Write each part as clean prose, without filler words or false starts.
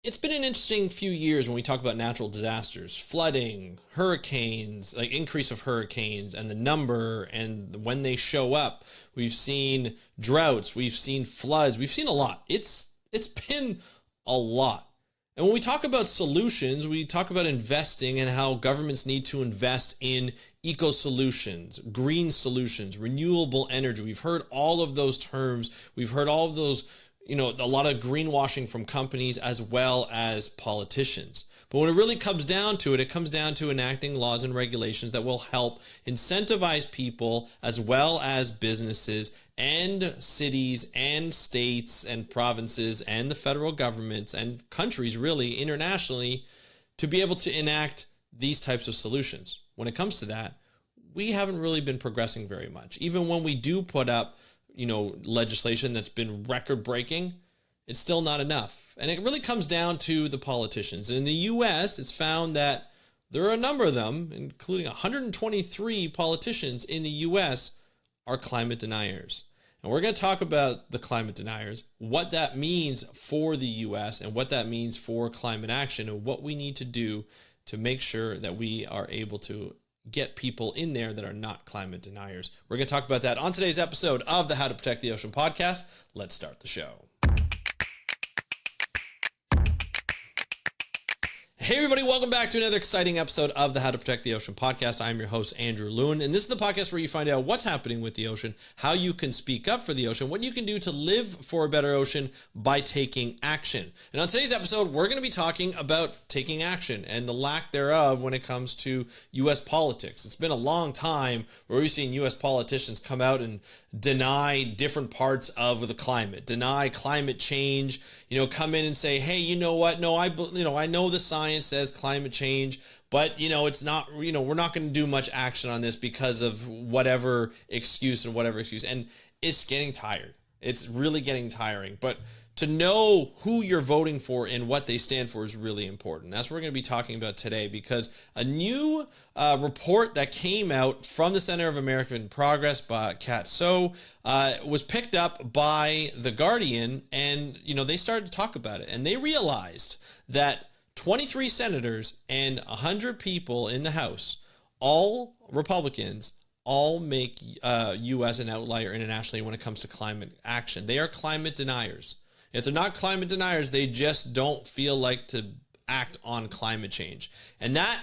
It's been an interesting few years when we talk about natural disasters, flooding, hurricanes, like increase of hurricanes and the number and when they show up. We've seen droughts, we've seen floods, we've seen a lot. It's been a lot. And when we talk about solutions, we talk about investing and how governments need to invest in eco solutions, green solutions, renewable energy. We've heard all of those terms. We've heard all of those, a lot of greenwashing from companies as well as politicians. But when it really comes down to it, it comes down to enacting laws and regulations that will help incentivize people as well as businesses and cities and states and provinces and the federal governments and countries really internationally to be able to enact these types of solutions. When it comes to that, we haven't really been progressing very much. Even when we do put up legislation that's been record breaking, it's still not enough. And it really comes down to the politicians. In the US, it's found that there are a number of them, including 123 politicians in the US, are climate deniers. And we're going to talk about the climate deniers, what that means for the US and what that means for climate action and what we need to do to make sure that we are able to get people in there that are not climate deniers. We're going to talk about that on today's episode of the How to Protect the Ocean podcast. Let's start the show. Hey everybody, welcome back to another exciting episode of the How to Protect the Ocean podcast. I'm your host, Andrew Lewin, and this is the podcast where you find out what's happening with the ocean, how you can speak up for the ocean, what you can do to live for a better ocean by taking action. And on today's episode, we're going to be talking about taking action and the lack thereof when it comes to U.S. politics. It's been a long time where we've seen U.S. politicians come out and deny different parts of the climate, deny climate change, come in and say, hey, you know what? No, I know the science says climate change, but it's not, we're not going to do much action on this because of whatever excuse. And it's getting tired. It's really getting tiring. But to know who you're voting for and what they stand for is really important. That's what we're going to be talking about today, because a new report that came out from the Center of American Progress by Kat So was picked up by The Guardian, and they started to talk about it, and they realized that 23 senators and 100 people in the House, all Republicans, all make U.S. an outlier internationally when it comes to climate action. They are climate deniers. If they're not climate deniers, they just don't feel like to act on climate change. And that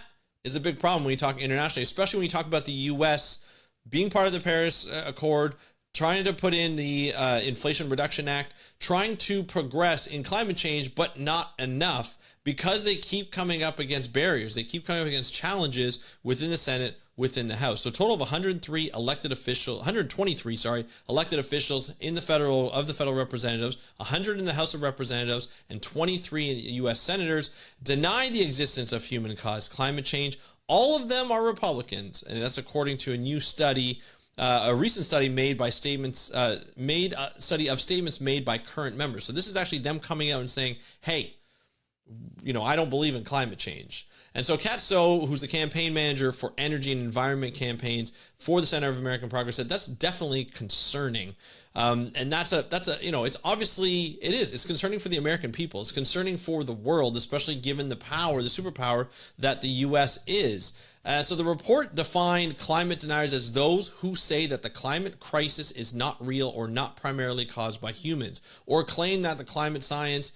is a big problem when you talk internationally, especially when you talk about the U.S. being part of the Paris Accord, trying to put in the Inflation Reduction Act, trying to progress in climate change, but not enough, because they keep coming up against barriers. They keep coming up against challenges within the Senate, within the House. So a total of 123 elected officials in the federal representatives, 100 in the House of Representatives, and 23 U.S. senators deny the existence of human-caused climate change. All of them are Republicans, and that's according to a new study, a recent study made by statements made by current members. So this is actually them coming out and saying, hey, I don't believe in climate change. And so Kat So, who's the campaign manager for energy and environment campaigns for the Center of American Progress, said that's definitely concerning. And that's it's obviously, it's concerning for the American people. It's concerning for the world, especially given the power, the superpower that the U.S. is. So the report defined climate deniers as those who say that the climate crisis is not real or not primarily caused by humans, or claim that the climate science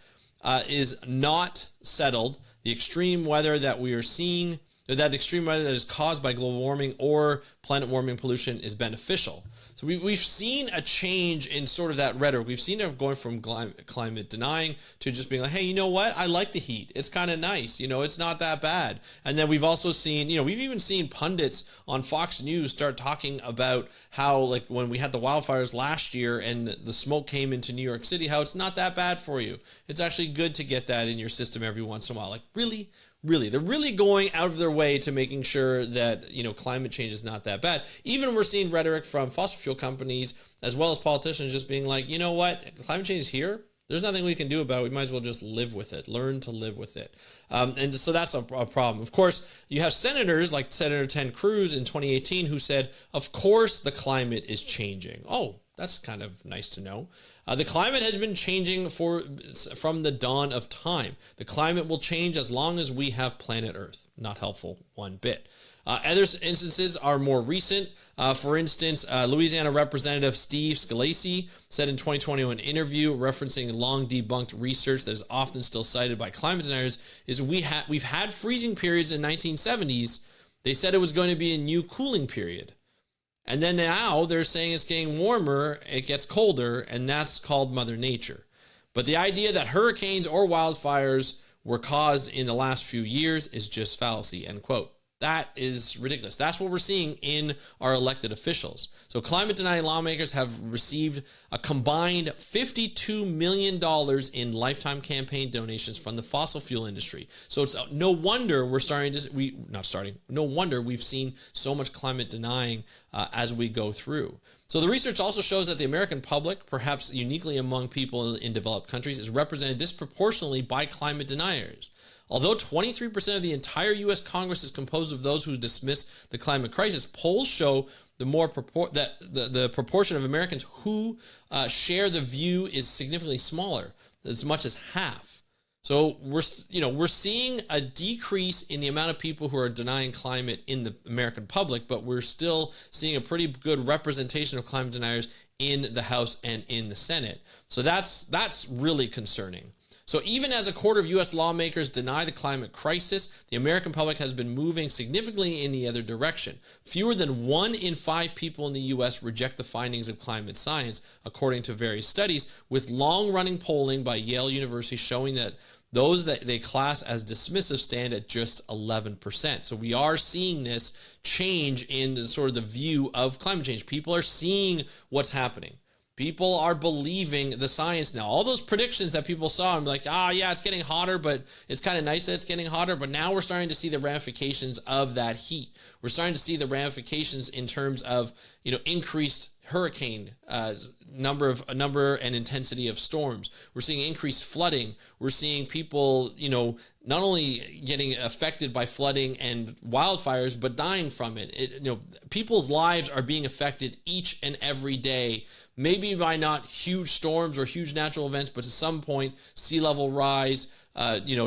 is not settled, the extreme weather that we are seeing, or that extreme weather that is caused by global warming or planet warming pollution is beneficial. So we've seen a change in sort of that rhetoric. We've seen it going from climate denying to just being like, hey, you know what? I like the heat. It's kind of nice. It's not that bad. And then we've also seen, we've even seen pundits on Fox News start talking about how, like, when we had the wildfires last year and the smoke came into New York City, how it's not that bad for you. It's actually good to get that in your system every once in a while. Like, really? Really, they're really going out of their way to making sure that, climate change is not that bad. Even we're seeing rhetoric from fossil fuel companies as well as politicians just being like, you know what, climate change is here. There's nothing we can do about it. We might as well just live with it, learn to live with it. And so that's a problem. Of course, you have senators like Senator Ted Cruz in 2018 who said, of course the climate is changing. Oh, That's kind of nice to know. The climate has been changing from the dawn of time. The climate will change as long as we have planet Earth. Not helpful one bit. Other instances are more recent. For instance, Louisiana Representative Steve Scalise said in 2021 interview referencing long debunked research that is often still cited by climate deniers is we've had freezing periods in the 1970s. They said it was going to be a new cooling period. And then now they're saying it's getting warmer, it gets colder, and that's called Mother Nature. But the idea that hurricanes or wildfires were caused in the last few years is just fallacy, end quote. That is ridiculous. That's what we're seeing in our elected officials. So climate denying lawmakers have received a combined $52 million in lifetime campaign donations from the fossil fuel industry. So it's no wonder no wonder we've seen so much climate denying as we go through. So the research also shows that the American public, perhaps uniquely among people in developed countries, is represented disproportionately by climate deniers. Although 23% of the entire U.S. Congress is composed of those who dismiss the climate crisis, polls show the proportion of Americans who share the view is significantly smaller, as much as half. So we're seeing a decrease in the amount of people who are denying climate in the American public, but we're still seeing a pretty good representation of climate deniers in the House and in the Senate. So that's really concerning. So even as a quarter of U.S. lawmakers deny the climate crisis, the American public has been moving significantly in the other direction. Fewer than 1 in 5 people in the U.S. reject the findings of climate science, according to various studies, with long-running polling by Yale University showing that those that they class as dismissive stand at just 11%. So we are seeing this change in sort of the view of climate change. People are seeing what's happening. People are believing the science now. All those predictions that people saw and be like, yeah, it's getting hotter, but it's kind of nice that it's getting hotter. But now we're starting to see the ramifications of that heat. We're starting to see the ramifications in terms of, increased hurricane number and intensity of storms. We're seeing increased flooding. We're seeing people, not only getting affected by flooding and wildfires, but dying from it. People's lives are being affected each and every day. Maybe by not huge storms or huge natural events, but at some point, sea level rise,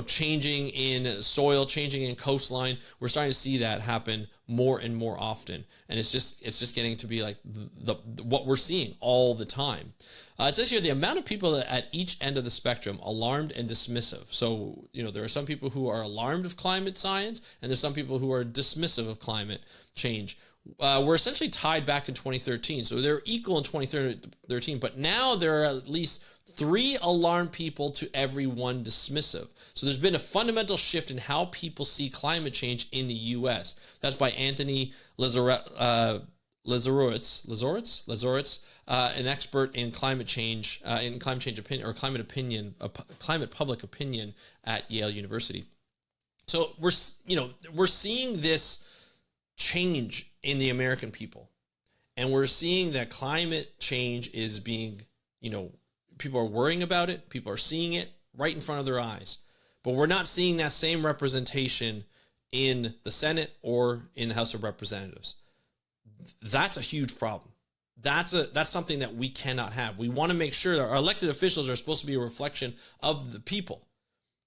changing in soil, changing in coastline. We're starting to see that happen more and more often. And it's just getting to be like what we're seeing all the time. It says here, the amount of people at each end of the spectrum, alarmed and dismissive. So, there are some people who are alarmed of climate science, and there's some people who are dismissive of climate change. Were essentially tied back in 2013. So they're equal in 2013, but now there are at least 3 alarmed people to every 1 dismissive. So there's been a fundamental shift in how people see climate change in the U.S. That's by Anthony Lazarowitz, an expert in climate change opinion or climate public opinion at Yale University. So we're seeing this change in the American people, and we're seeing that climate change is being, people are worrying about it, people are seeing it right in front of their eyes, but we're not seeing that same representation in the Senate or in the House of Representatives. That's a huge problem. That's something that we cannot have. We want to make sure that our elected officials are supposed to be a reflection of the people.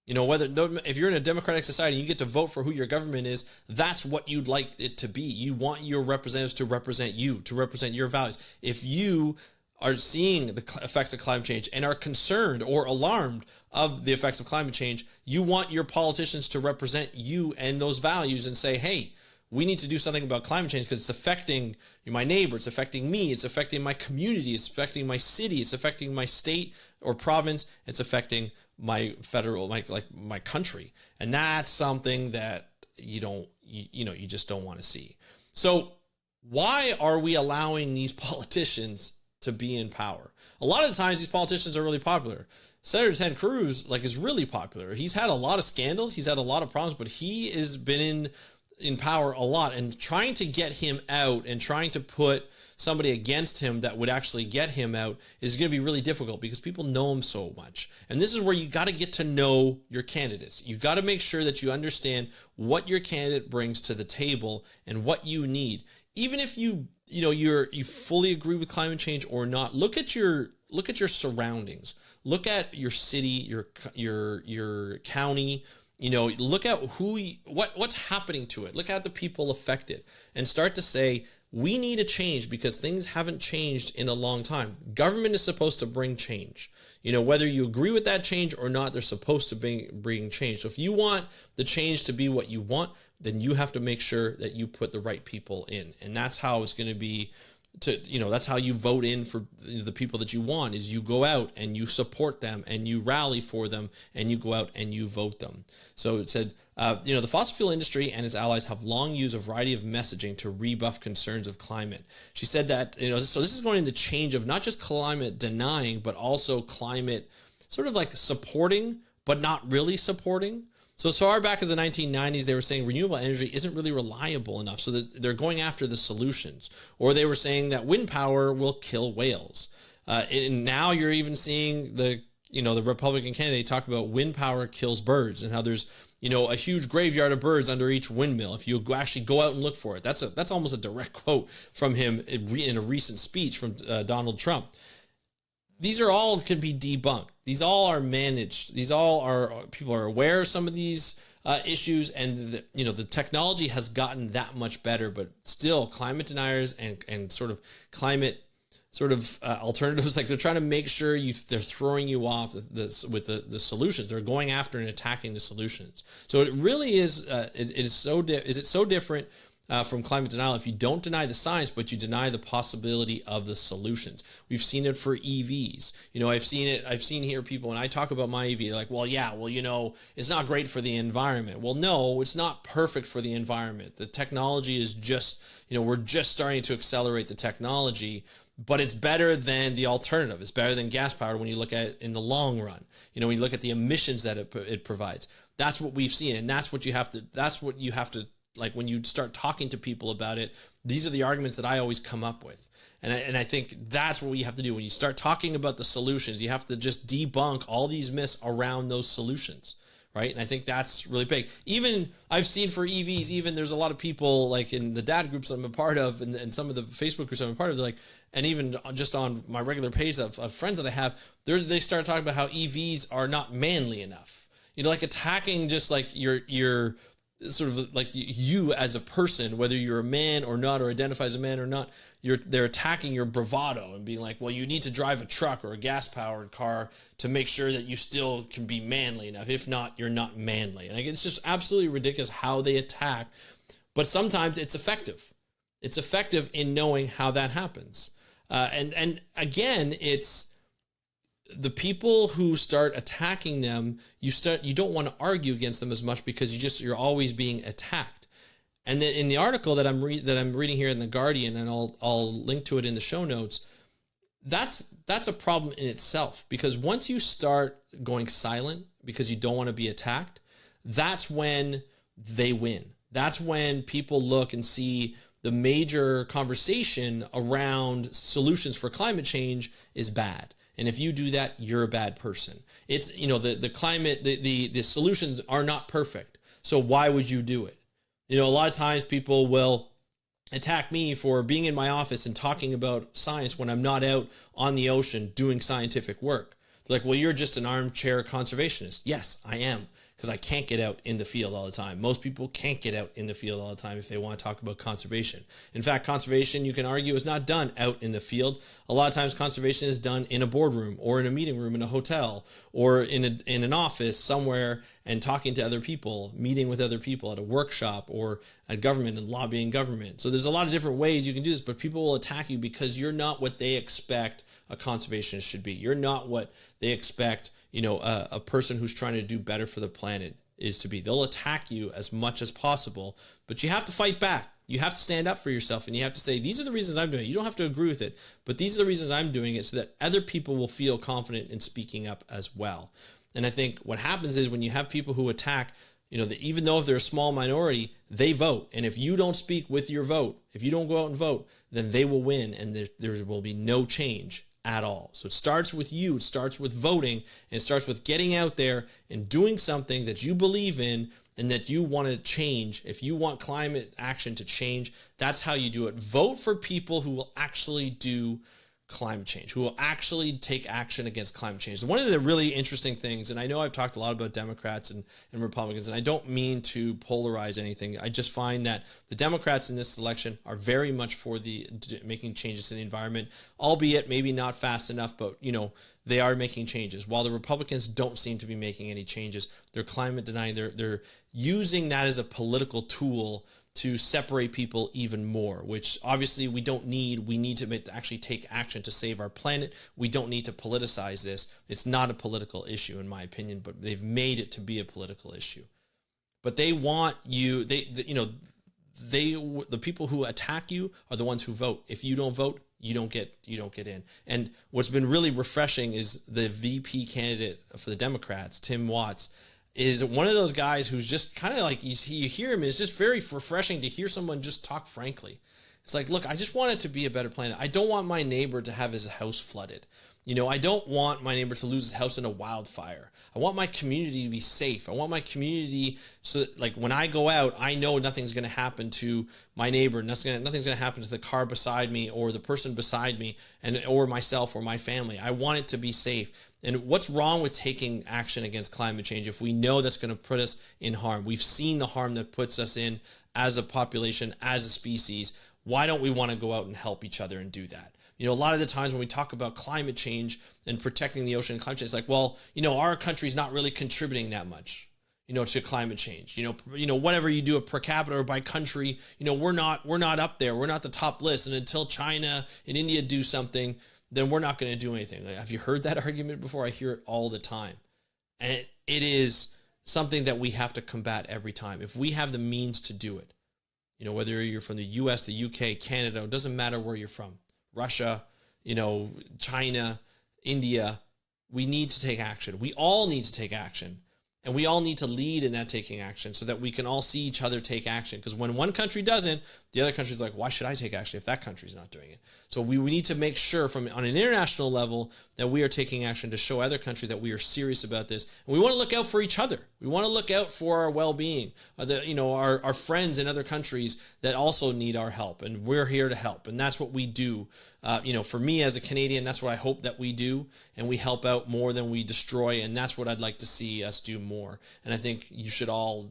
If you're in a democratic society, you get to vote for who your government is. That's what you'd like it to be. You want your representatives to represent you, to represent your values. If you are seeing the effects of climate change and are concerned or alarmed of the effects of climate change, you want your politicians to represent you and those values and say, hey, we need to do something about climate change because it's affecting my neighbor, it's affecting me, it's affecting my community, it's affecting my city, it's affecting my state or province, it's affecting my country. And that's something that you just don't want to see. So why are we allowing these politicians to be in power? A lot of the times these politicians are really popular. Senator Ted Cruz is really popular. He's had a lot of scandals, he's had a lot of problems, but he has been in power a lot, and trying to get him out and trying to put somebody against him that would actually get him out is going to be really difficult because people know him so much. And this is where you got to get to know your candidates. You got to make sure that you understand what your candidate brings to the table and what you need. Even if you you fully agree with climate change or not, look at your surroundings. Look at your city, your county. Look at what's happening to it. Look at the people affected, and start to say, we need a change because things haven't changed in a long time. Government is supposed to bring change. Whether you agree with that change or not, they're supposed to bring change. So if you want the change to be what you want, then you have to make sure that you put the right people in. And that's how it's going to be. That's how you vote in for the people that you want, is you go out and you support them and you rally for them and you go out and you vote them. So it said, the fossil fuel industry and its allies have long used a variety of messaging to rebuff concerns of climate. She said that, so this is going in the change of not just climate denying, but also climate sort of like supporting, but not really supporting. So as far back as the 1990s, they were saying renewable energy isn't really reliable enough, so that they're going after the solutions. Or they were saying that wind power will kill whales. And now you're even seeing the Republican candidate talk about wind power kills birds, and how there's a huge graveyard of birds under each windmill if you actually go out and look for it. That's almost a direct quote from him in a recent speech from Donald Trump. These are all could be debunked. These all are managed. These all are, people are aware of some of these issues, and the technology has gotten that much better, but still climate deniers and sort of climate alternatives, like they're trying to make sure they're throwing you off with the solutions. They're going after and attacking the solutions. So it really is, is it so different from climate denial if you don't deny the science, but you deny the possibility of the solutions. We've seen it for EVs. I've seen here people, when I talk about my EV, like, it's not great for the environment. Well, no, it's not perfect for the environment. The technology is just, we're just starting to accelerate the technology, but it's better than the alternative. It's better than gas powered when you look at it in the long run. When you look at the emissions that it provides. That's what we've seen, and that's what you have to like, when you start talking to people about it, these are the arguments that I always come up with. And I think that's what we have to do. When you start talking about the solutions, you have to just debunk all these myths around those solutions, right? And I think that's really big. Even I've seen for EVs, even there's a lot of people, like in the dad groups I'm a part of, and some of the Facebook groups I'm a part of, like, and even just on my regular page of friends that I have, they start talking about how EVs are not manly enough. Like attacking just like your sort of like you as a person, whether you're a man or not, or identify as a man or not, they're attacking your bravado and being like, well, you need to drive a truck or a gas powered car to make sure that you still can be manly enough. If not, you're not manly. And it's just absolutely ridiculous how they attack, but sometimes it's effective. It's effective in knowing how that happens. And again, it's the people who start attacking them, you don't want to argue against them as much because you're always being attacked. And then in the article that I'm reading here in The Guardian, and I'll link to it in the show notes, that's a problem in itself, because once you start going silent because you don't want to be attacked, that's when they win. That's when people look and see the major conversation around solutions for climate change is bad. And if you do that, you're a bad person. It's, the climate, the solutions are not perfect. So why would you do it? A lot of times people will attack me for being in my office and talking about science when I'm not out on the ocean doing scientific work. They're like, well, you're just an armchair conservationist. Yes, I am, because I can't get out in the field all the time. Most people can't get out in the field all the time if they want to talk about conservation. In fact, conservation, you can argue, is not done out in the field. A lot of times conservation is done in a boardroom or in a meeting room in a hotel or in an office somewhere, and talking to other people, meeting with other people at a workshop or at government and lobbying government. So there's a lot of different ways you can do this, but people will attack you because you're not what they expect a conservationist should be. You're not what they expect, a person who's trying to do better for the planet is to be. They'll attack you as much as possible, but you have to fight back. You have to stand up for yourself, and you have to say, these are the reasons I'm doing it. You don't have to agree with it, but these are the reasons I'm doing it, so that other people will feel confident in speaking up as well. And I think what happens is when you have people who attack, even though if they're a small minority, they vote. And if you don't speak with your vote, if you don't go out and vote, then they will win, and there will be no change at all. So it starts with you, it starts with voting, and it starts with getting out there and doing something that you believe in and that you want to change, if you want climate action to change, that's how you do it. Vote for people who will actually do climate change, who will actually take action against climate change. One of the really interesting things, and I know I've talked a lot about Democrats and Republicans, and I don't mean to polarize anything. I just find that the Democrats in this election are very much for the making changes in the environment, albeit maybe not fast enough, but they are making changes. While the Republicans don't seem to be making any changes, they're climate denying. They're using that as a political tool to separate people even more, which obviously we don't need. We need to actually take action to save our planet. We don't need to politicize this. It's not a political issue, in my opinion, but they've made it to be a political issue. But they want you, the people who attack you are the ones who vote. If you don't vote, you don't get in. And what's been really refreshing is the VP candidate for the Democrats, Tim Watts, is one of those guys who's just kind of like, you hear him, it's just very refreshing to hear someone just talk frankly. It's like, look, I just want it to be a better planet. I don't want my neighbor to have his house flooded. I don't want my neighbor to lose his house in a wildfire. I want my community to be safe. I want my community so that, like, when I go out, I know nothing's going to happen to my neighbor. Nothing's going to happen to the car beside me or the person beside me or myself or my family. I want it to be safe. And what's wrong with taking action against climate change if we know that's going to put us in harm? We've seen the harm that puts us in as a population, as a species. Why don't we want to go out and help each other and do that? A lot of the times when we talk about climate change and protecting the ocean and climate change, it's like, well, our country's not really contributing that much, to climate change. Whatever you do per capita or by country, we're not up there. We're not the top list. And until China and India do something, then we're not going to do anything. Have you heard that argument before? I hear it all the time. And it is something that we have to combat every time. If we have the means to do it, whether you're from the US, the UK, Canada, it doesn't matter where you're from. Russia, China, India, we need to take action. We all need to take action. And we all need to lead in that taking action so that we can all see each other take action. Because when one country doesn't, the other country's like, why should I take action if that country's not doing it? So we need to make sure on an international level that we are taking action to show other countries that we are serious about this. And we want to look out for each other. We want to look out for our well-being, our friends in other countries that also need our help. And we're here to help. And that's what we do. For me as a Canadian, that's what I hope that we do. And we help out more than we destroy. And that's what I'd like to see us do more. And I think you should all,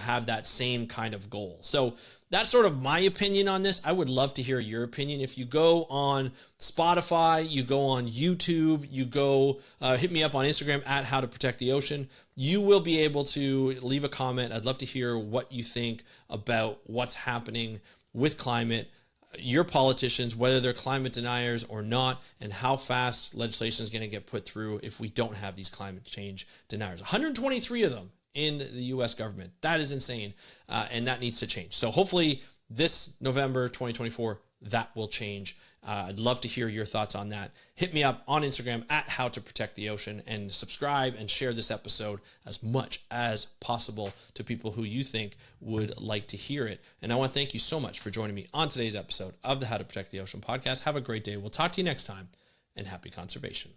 have that same kind of goal. So that's sort of my opinion on this. I would love to hear your opinion. If you go on Spotify, you go on YouTube, you go hit me up on Instagram at How to Protect the Ocean. You will be able to leave a comment. I'd love to hear what you think about what's happening with climate, your politicians, whether they're climate deniers or not, and how fast legislation is going to get put through if we don't have these climate change deniers. 123 of them in the U.S. government. That is insane, and that needs to change. So hopefully this November 2024, that will change. I'd love to hear your thoughts on that. Hit me up on Instagram at How to Protect the Ocean, and subscribe and share this episode as much as possible to people who you think would like to hear it. And I want to thank you so much for joining me on today's episode of the How to Protect the Ocean podcast. Have a great day. We'll talk to you next time, and happy conservation.